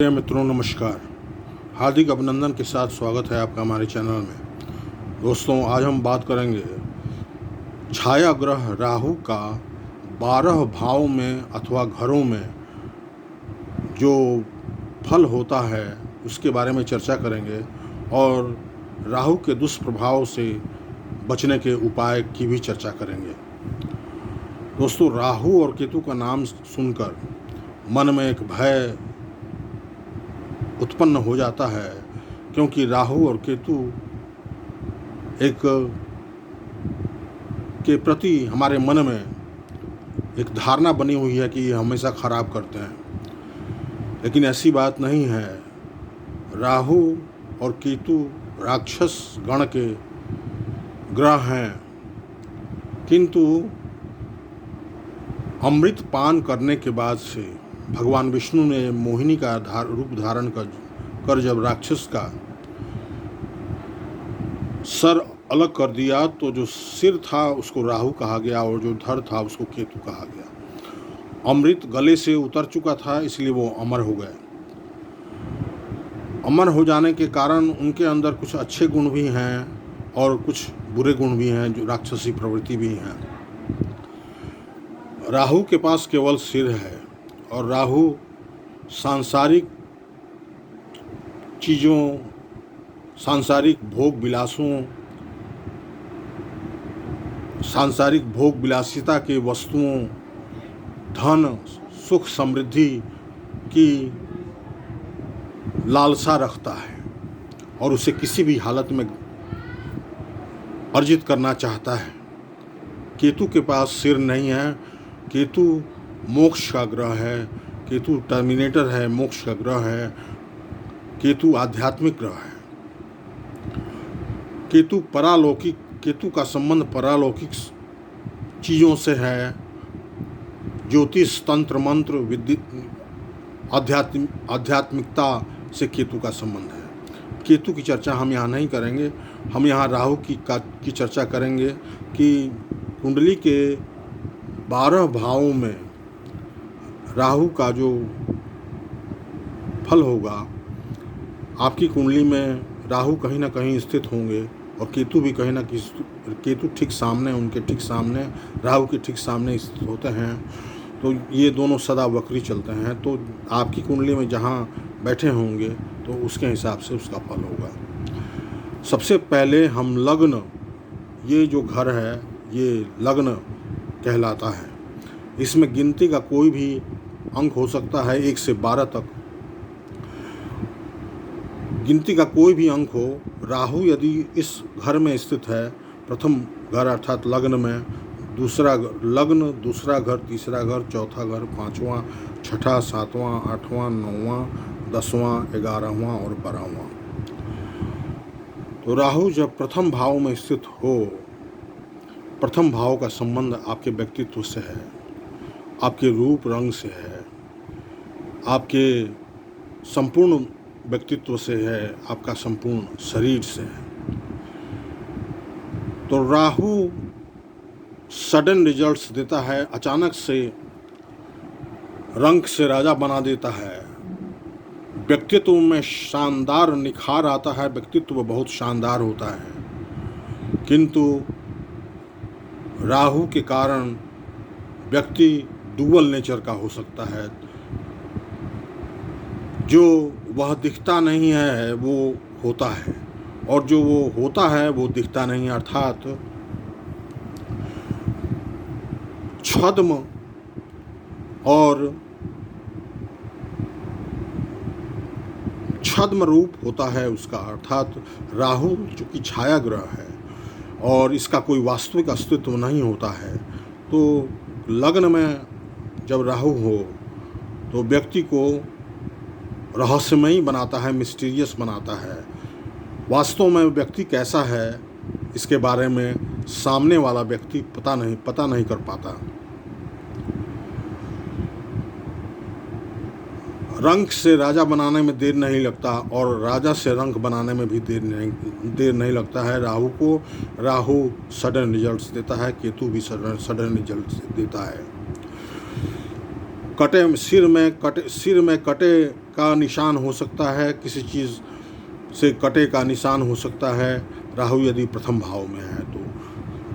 प्रिय मित्रों नमस्कार। हार्दिक अभिनंदन के साथ स्वागत है आपका हमारे चैनल में। दोस्तों, आज हम बात करेंगे छाया ग्रह राहु का 12 भाव में अथवा घरों में जो फल होता है उसके बारे में चर्चा करेंगे और राहु के दुष्प्रभाव से बचने के उपाय की भी चर्चा करेंगे। दोस्तों, राहु और केतु का नाम सुनकर मन में एक भय उत्पन्न हो जाता है, क्योंकि राहु और केतु एक के प्रति हमारे मन में एक धारणा बनी हुई है कि ये हमेशा खराब करते हैं, लेकिन ऐसी बात नहीं है। राहु और केतु राक्षस गण के ग्रह हैं, किंतु अमृत पान करने के बाद से भगवान विष्णु ने मोहिनी का रूप धारण कर जब राक्षस का सर अलग कर दिया तो जो सिर था उसको राहु कहा गया और जो धड़ था उसको केतु कहा गया। अमृत गले से उतर चुका था, इसलिए वो अमर हो गए। अमर हो जाने के कारण उनके अंदर कुछ अच्छे गुण भी हैं और कुछ बुरे गुण भी हैं, जो राक्षसी प्रवृत्ति भी हैं। राहु के पास केवल सिर है और राहु सांसारिक चीज़ों, सांसारिक भोग विलासिता के वस्तुओं, धन, सुख, समृद्धि की लालसा रखता है और उसे किसी भी हालत में अर्जित करना चाहता है। केतु के पास सिर नहीं है। केतु मोक्ष का ग्रह है, केतु टर्मिनेटर है, मोक्ष का ग्रह है, केतु आध्यात्मिक ग्रह है। केतु का संबंध परालौकिक चीज़ों से है। ज्योतिष, तंत्र, मंत्र, आध्यात्मिकता से केतु का संबंध है। केतु की चर्चा हम यहाँ नहीं करेंगे। हम यहाँ राहु की चर्चा करेंगे कि कुंडली के 12 भावों में राहु का जो फल होगा, आपकी कुंडली में राहु कहीं ना कहीं स्थित होंगे और केतु भी कहीं ना कहीं, केतु ठीक सामने, उनके ठीक सामने, राहु के ठीक सामने स्थित होते हैं। तो ये दोनों सदा वक्री चलते हैं। तो आपकी कुंडली में जहाँ बैठे होंगे तो उसके हिसाब से उसका फल होगा। सबसे पहले हम लग्न, ये जो घर है ये लग्न कहलाता है। इसमें गिनती का कोई भी अंक हो सकता है, 1 से 12 तक गिनती का कोई भी अंक हो। राहु यदि इस घर में स्थित है, प्रथम घर अर्थात लग्न में, दूसरा घर, तीसरा घर, चौथा घर, 5वां, छठा, 7वां, 8वां, 9वां, 10वां, 11वां और 12वां। तो राहु जब प्रथम भाव में स्थित हो, प्रथम भाव का संबंध आपके व्यक्तित्व से है, आपके रूप रंग से है, आपके संपूर्ण व्यक्तित्व से है, आपका संपूर्ण शरीर से है। तो राहु सडन रिजल्ट्स देता है, अचानक से रंग से राजा बना देता है। व्यक्तित्व में शानदार निखार आता है, व्यक्तित्व बहुत शानदार होता है, किंतु राहु के कारण व्यक्ति डुअल नेचर का हो सकता है। जो वह दिखता नहीं है वो होता है, और जो वो होता है वो दिखता नहीं, अर्थात छद्म रूप होता है उसका। अर्थात राहु चूँकि छाया ग्रह है और इसका कोई वास्तविक अस्तित्व नहीं होता है, तो लग्न में जब राहु हो तो व्यक्ति को रहस्यमयी बनाता है, मिस्टीरियस बनाता है। वास्तव में व्यक्ति कैसा है इसके बारे में सामने वाला व्यक्ति पता नहीं कर पाता। रंग से राजा बनाने में देर नहीं लगता और राजा से रंग बनाने में भी देर नहीं लगता है। राहु सडन रिजल्ट्स देता है, केतु भी सडन रिजल्ट्स देता है। सिर में कटे का निशान हो सकता है, किसी चीज़ से कटे का निशान हो सकता है राहु यदि प्रथम भाव में है तो।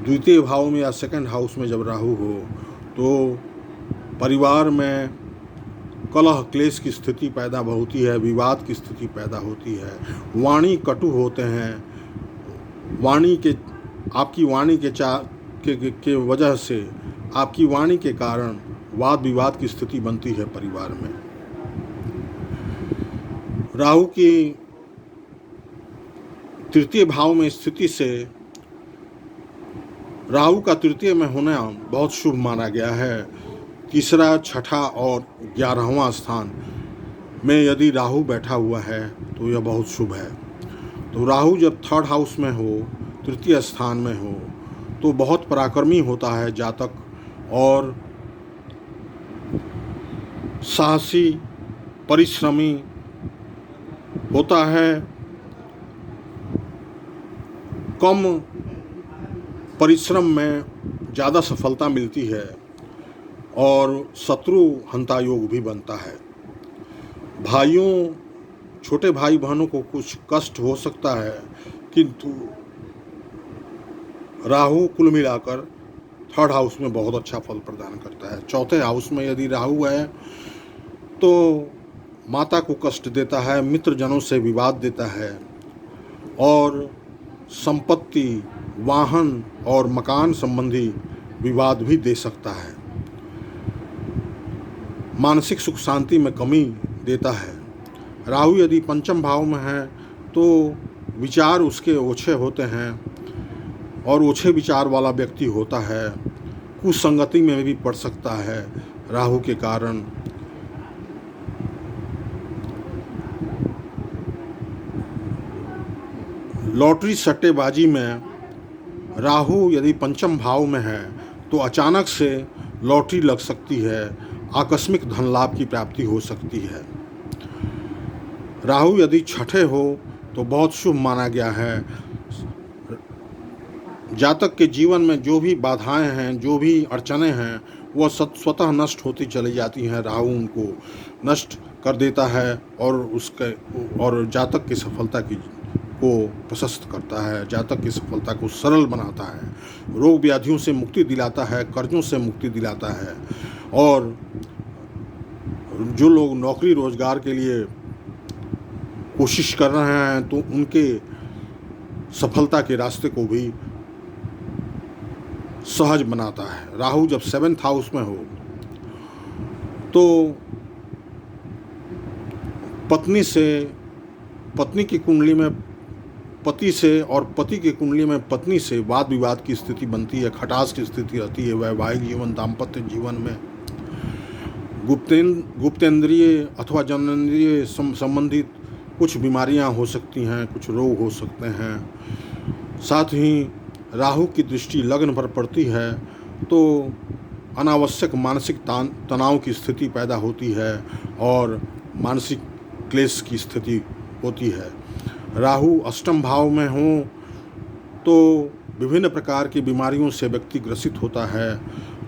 द्वितीय भाव में या सेकंड हाउस में जब राहु हो तो परिवार में कलह क्लेश की स्थिति पैदा होती है, विवाद की स्थिति पैदा होती है, वाणी कटु होते हैं, आपकी वाणी के वजह से, आपकी वाणी के कारण वाद विवाद की स्थिति बनती है परिवार में। राहु की तृतीय भाव में स्थिति से, राहु का तृतीय में होना बहुत शुभ माना गया है। तीसरा, छठा और 11वां स्थान में यदि राहु बैठा हुआ है तो यह बहुत शुभ है। तो राहु जब थर्ड हाउस में हो, तृतीय स्थान में हो, तो बहुत पराक्रमी होता है जातक और साहसी परिश्रमी होता है। कम परिश्रम में ज़्यादा सफलता मिलती है और शत्रु हंता योग भी बनता है। भाइयों, छोटे भाई बहनों को कुछ कष्ट हो सकता है, किंतु राहु कुल मिलाकर थर्ड हाउस में बहुत अच्छा फल प्रदान करता है। चौथे हाउस में यदि राहु है तो माता को कष्ट देता है, मित्रजनों से विवाद देता है और संपत्ति, वाहन और मकान संबंधी विवाद भी दे सकता है। मानसिक सुख शांति में कमी देता है। राहु यदि पंचम भाव में है तो विचार उसके ओछे होते हैं और ओछे विचार वाला व्यक्ति होता है, कुसंगति में भी पड़ सकता है राहु के कारण। लॉटरी सट्टेबाजी में राहु यदि पंचम भाव में है तो अचानक से लॉटरी लग सकती है, आकस्मिक धन लाभ की प्राप्ति हो सकती है। राहु यदि छठे हो तो बहुत शुभ माना गया है। जातक के जीवन में जो भी बाधाएं हैं, जो भी अड़चने हैं, वह स्वतः नष्ट होती चली जाती हैं। राहु उनको नष्ट कर देता है और जातक की सफलता को प्रशस्त करता है, जातक की सफलता को सरल बनाता है, रोग व्याधियों से मुक्ति दिलाता है, कर्जों से मुक्ति दिलाता है और जो लोग नौकरी रोजगार के लिए कोशिश कर रहे हैं तो उनके सफलता के रास्ते को भी सहज बनाता है। राहु जब 7th हाउस में हो तो पत्नी की कुंडली में पति से और पति की कुंडली में पत्नी से वाद विवाद की स्थिति बनती है, खटास की स्थिति रहती है। वैवाहिक जीवन, दाम्पत्य जीवन में गुप्तेंद्रिय अथवा जननेंद्रिय संबंधित कुछ बीमारियां हो सकती हैं, कुछ रोग हो सकते हैं। साथ ही राहु की दृष्टि लग्न पर पड़ती है तो अनावश्यक मानसिक तनाव की स्थिति पैदा होती है और मानसिक क्लेश की स्थिति होती है। राहु अष्टम भाव में हो तो विभिन्न प्रकार की बीमारियों से व्यक्ति ग्रसित होता है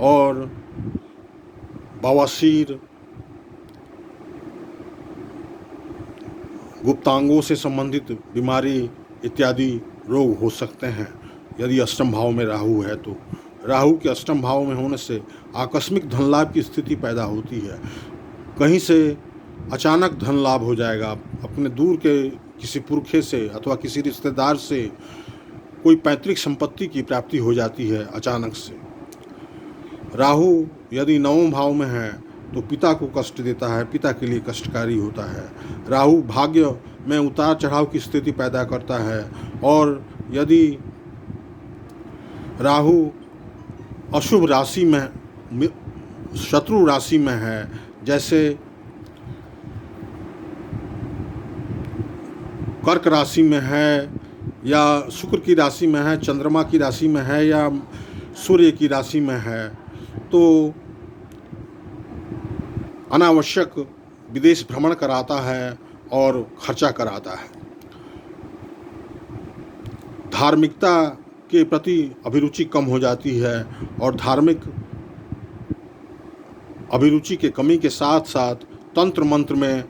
और बवासीर, गुप्तांगों से संबंधित बीमारी इत्यादि रोग हो सकते हैं यदि अष्टम भाव में राहु है तो। राहु के अष्टम भाव में होने से आकस्मिक धन लाभ की स्थिति पैदा होती है। कहीं से अचानक धन लाभ हो जाएगा, अपने दूर के किसी पुरखे से अथवा किसी रिश्तेदार से कोई पैतृक संपत्ति की प्राप्ति हो जाती है अचानक से। राहु यदि 9वें भाव में है तो पिता को कष्ट देता है, पिता के लिए कष्टकारी होता है। राहु भाग्य में उतार चढ़ाव की स्थिति पैदा करता है और यदि राहु अशुभ राशि में, शत्रु राशि में है, जैसे कर्क राशि में है या शुक्र की राशि में है, चंद्रमा की राशि में है या सूर्य की राशि में है, तो अनावश्यक विदेश भ्रमण कराता है और खर्चा कराता है। धार्मिकता के प्रति अभिरुचि कम हो जाती है और धार्मिक अभिरुचि के कमी के साथ साथ तंत्र मंत्र में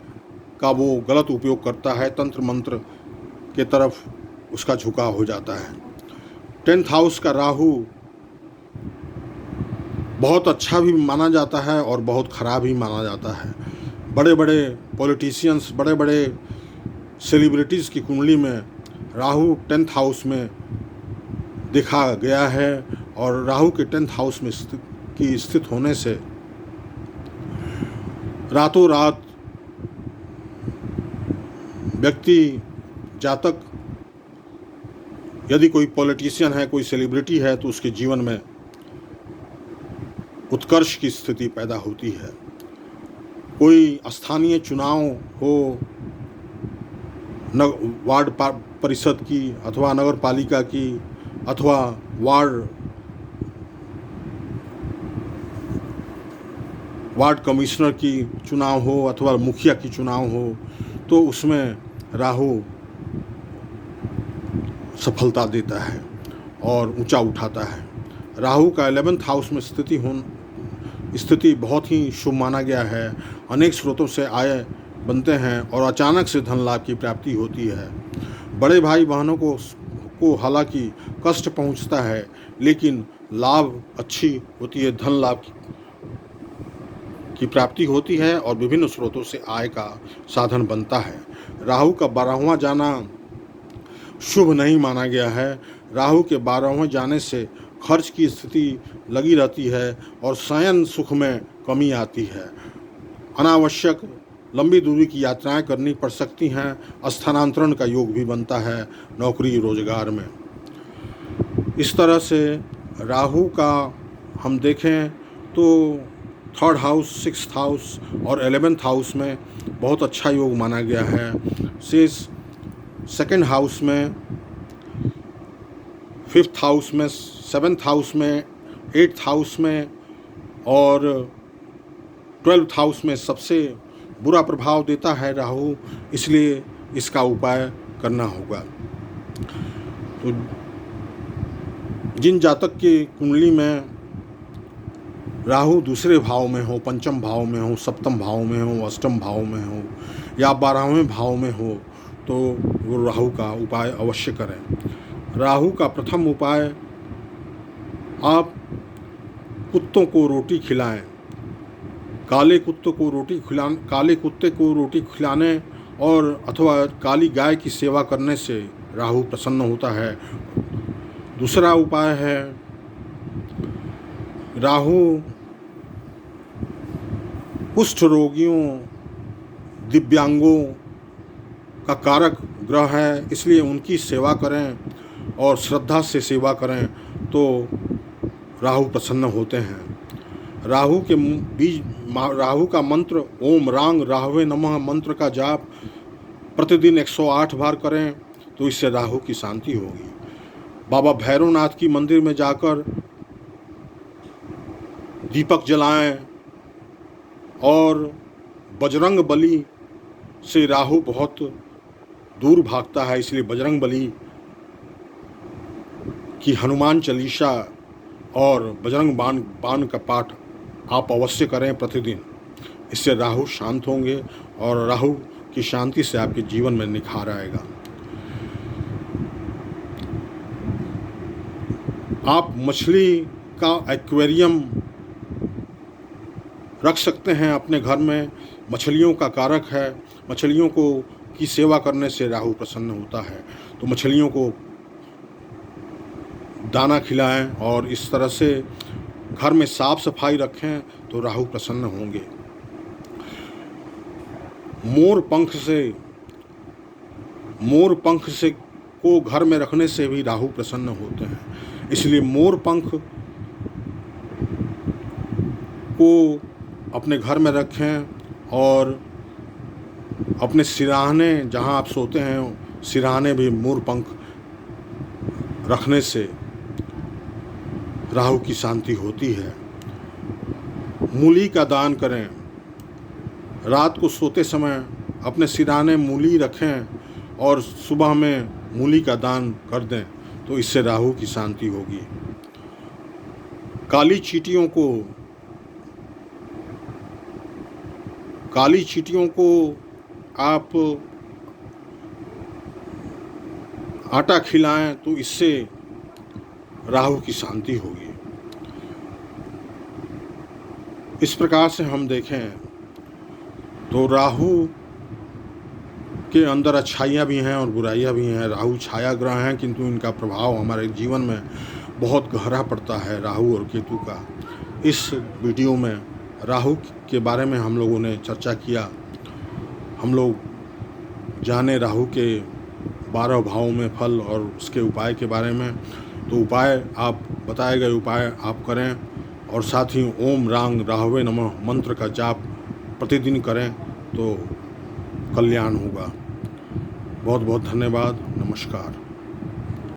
का वो गलत उपयोग करता है, तंत्र मंत्र के तरफ उसका झुकाव हो जाता है। 10th हाउस का राहु बहुत अच्छा भी माना जाता है और बहुत ख़राब भी माना जाता है। बड़े बड़े पॉलिटिशियंस, बड़े बड़े सेलिब्रिटीज़ की कुंडली में राहु 10th हाउस में देखा गया है और राहु के 10th हाउस में स्थित होने से रातों रात व्यक्ति, जातक, यदि कोई पॉलिटिशियन है, कोई सेलिब्रिटी है, तो उसके जीवन में उत्कर्ष की स्थिति पैदा होती है। कोई स्थानीय चुनाव हो, वार्ड परिषद की अथवा नगर पालिका की अथवा वार्ड कमिश्नर की चुनाव हो अथवा मुखिया की चुनाव हो, तो उसमें राहु सफलता देता है और ऊंचा उठाता है। राहु का 11th हाउस में स्थिति बहुत ही शुभ माना गया है। अनेक स्रोतों से आय बनते हैं और अचानक से धन लाभ की प्राप्ति होती है। बड़े भाई बहनों को हालांकि कष्ट पहुंचता है, लेकिन लाभ अच्छी होती है, धन लाभ की प्राप्ति होती है और विभिन्न स्रोतों से आय का साधन बनता है। राहु का 12वां जाना शुभ नहीं माना गया है। राहु के 12वें जाने से खर्च की स्थिति लगी रहती है और शयन सुख में कमी आती है। अनावश्यक लंबी दूरी की यात्राएं करनी पड़ सकती हैं। स्थानांतरण का योग भी बनता है नौकरी रोजगार में। इस तरह से राहु का हम देखें तो 3rd हाउस, 6th हाउस और 11th हाउस में बहुत अच्छा योग माना गया है। शेष 2nd हाउस में, 5th हाउस में, 7th हाउस में, 8th हाउस में और 12th हाउस में सबसे बुरा प्रभाव देता है राहु, इसलिए इसका उपाय करना होगा। तो जिन जातक की कुंडली में राहु दूसरे भाव में हो, पंचम भाव में हो, सप्तम भाव में हो, अष्टम भाव में हो या 12वें भाव में हो, तो वो राहु का उपाय अवश्य करें। राहु का प्रथम उपाय, आप कुत्तों को रोटी खिलाएं। काले कुत्ते को रोटी खिलाने और अथवा काली गाय की सेवा करने से राहु प्रसन्न होता है। दूसरा उपाय है, राहु कुष्ठ रोगियों, दिव्यांगों का कारक ग्रह है, इसलिए उनकी सेवा करें और श्रद्धा से सेवा करें तो राहु प्रसन्न होते हैं। राहु का मंत्र ओम रांग राहवे नमः मंत्र का जाप प्रतिदिन 108 बार करें तो इससे राहु की शांति होगी। बाबा भैरवनाथ की मंदिर में जाकर दीपक जलाएं और बजरंग बली से राहु बहुत दूर भागता है, इसलिए बजरंग बली की हनुमान चालीसा और बजरंग बाण का पाठ आप अवश्य करें प्रतिदिन। इससे राहु शांत होंगे और राहु की शांति से आपके जीवन में निखार आएगा। आप मछली का एक्वेरियम रख सकते हैं अपने घर में। मछलियों का कारक है, मछलियों की सेवा करने से राहु प्रसन्न होता है। तो मछलियों को दाना खिलाएं और इस तरह से घर में साफ सफाई रखें तो राहु प्रसन्न होंगे। मोर पंख से को घर में रखने से भी राहु प्रसन्न होते हैं, इसलिए मोर पंख को अपने घर में रखें और अपने सिरहाने, जहां आप सोते हैं सिरहाने भी मोर पंख रखने से राहु की शांति होती है। मूली का दान करें। रात को सोते समय अपने सिरहाने मूली रखें और सुबह में मूली का दान कर दें तो इससे राहु की शांति होगी। काली चींटियों को काली चींटियों को आप आटा खिलाएं तो इससे राहु की शांति होगी। इस प्रकार से हम देखें तो राहु के अंदर अच्छाइयाँ भी हैं और बुराइयाँ भी हैं। राहु छाया ग्रह हैं, किंतु इनका प्रभाव हमारे जीवन में बहुत गहरा पड़ता है, राहु और केतु का। इस वीडियो में राहु के बारे में हम लोगों ने चर्चा किया। हम लोग जाने राहु के 12 भावों में फल और उसके उपाय के बारे में। तो उपाय आप बताए गए उपाय आप करें, और साथ ही ओम रांग राहवे नमः मंत्र का जाप प्रतिदिन करें तो कल्याण होगा। बहुत बहुत धन्यवाद। नमस्कार।